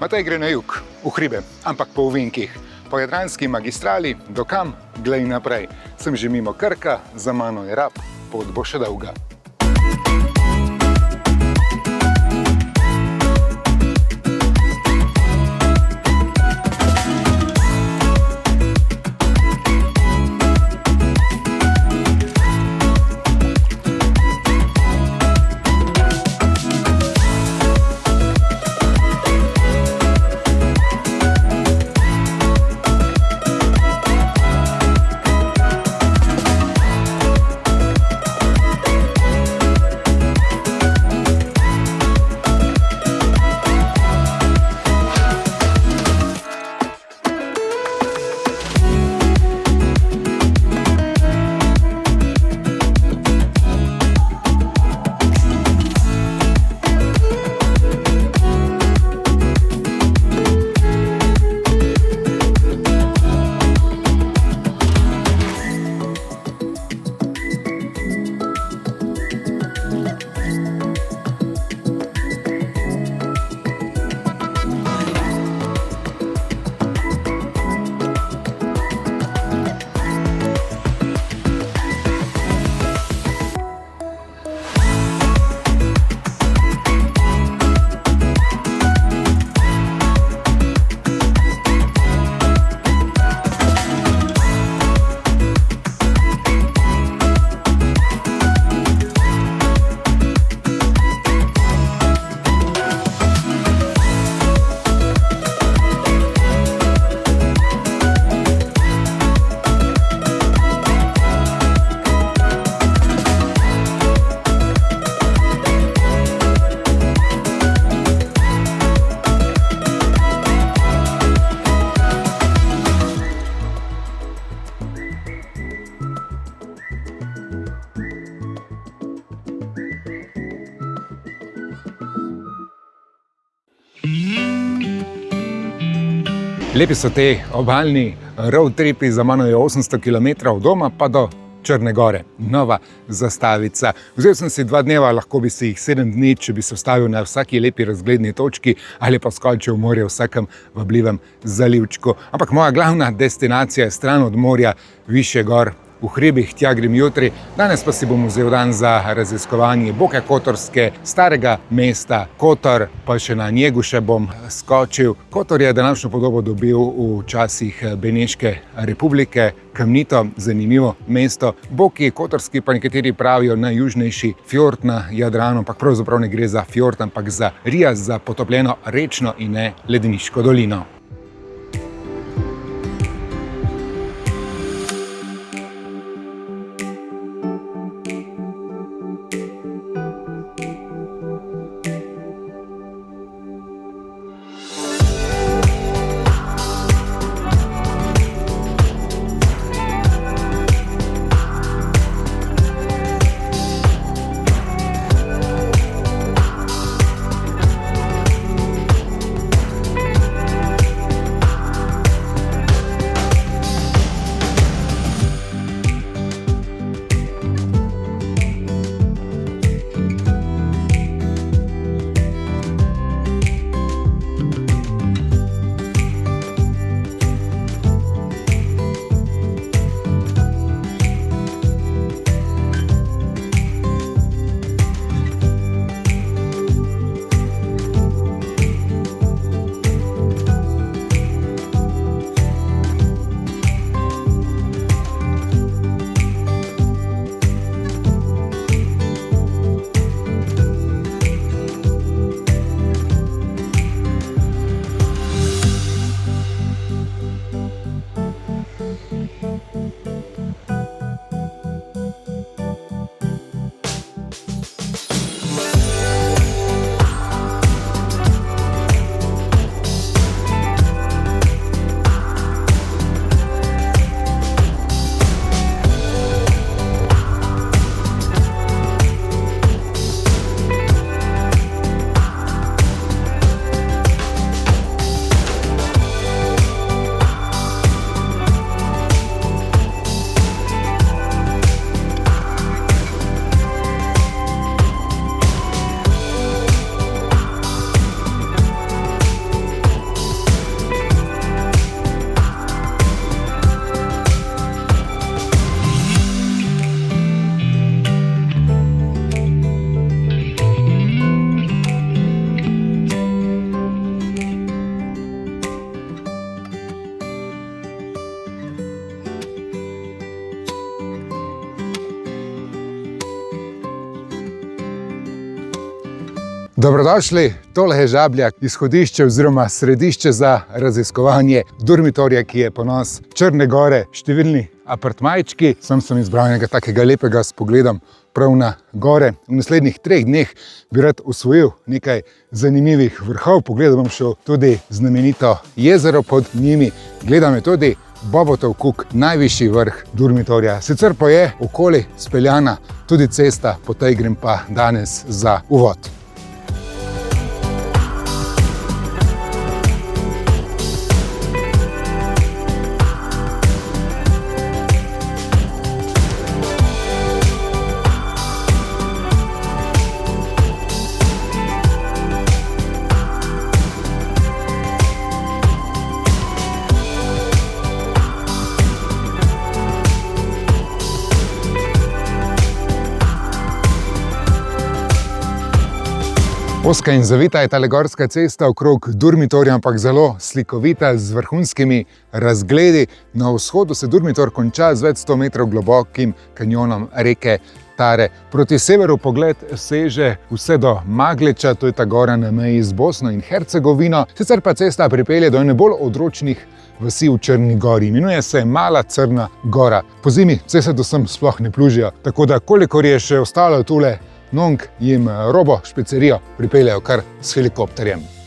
Matej gre na jug, v hribe, ampak po ovinkih. Po jadranski magistrali, do kam, glej naprej. Sem že mimo Krka, za mano je Rab, pot bo še dolga. Lepi so te obalni road tripi, za mano je 800 km od doma pa do Črne Gore, Nova Zastavica. Vzel sem si 2 dneva, lahko bi si jih 7 dni, če bi se ustavil na vsaki lepi razgledni točki ali pa skočil v morje v vsakem vabljivem zalivčku. Ampak moja glavna destinacija je stran od morja, višje gor, v hribih, tja grem jutri. Danes pa si bom vzel dan za raziskovanje Boke Kotorske, starega mesta Kotor, pa še na Njeguše bom skočil. Kotor je današnjo podobo dobil v časih Beneške republike, kamnito, zanimivo mesto. Boki Kotorski pa nekateri pravijo najjužnejši fjord na Jadranu, ampak pravzaprav ne gre za fjord, ampak za rias, za potopljeno rečno in ne ledeniško dolino. Dobrodošli, tole je Žabljak, izhodišče oziroma središče za raziskovanje dormitorja, ki je ponos Črne Gore, številni apartmajčki. Sem izbral enega takega lepega s pogledom prav na gore. V naslednjih 3 dneh bi rad osvojil nekaj zanimivih vrhov. Pogledal bom šel tudi znamenito jezero pod njimi. Gledam je tudi Bobotov kuk, najvišji vrh dormitorja. Sicer pa je okoli speljana tudi cesta, po tej grem pa danes za uvod. Ozka in zavita je tale gorska cesta okrog dormitorja, ampak zelo slikovita, z vrhunskimi razgledi. Na vzhodu se dormitor konča z več 100 metrov globokim kanjonom reke Tare. Proti severu pogled seže vse do Magleča, to je ta gora na meji z Bosno in Hercegovino. Sicer pa cesta pripelje do ene bolj odročnih vasi v Črni Gori. Imenuje se Mala Crna Gora. Po zimi ceste do sem sploh ne plužijo, tako da kolikor je še ostalo tule, Nong jim robo špecerijo pripeljejo kar s helikopterjem.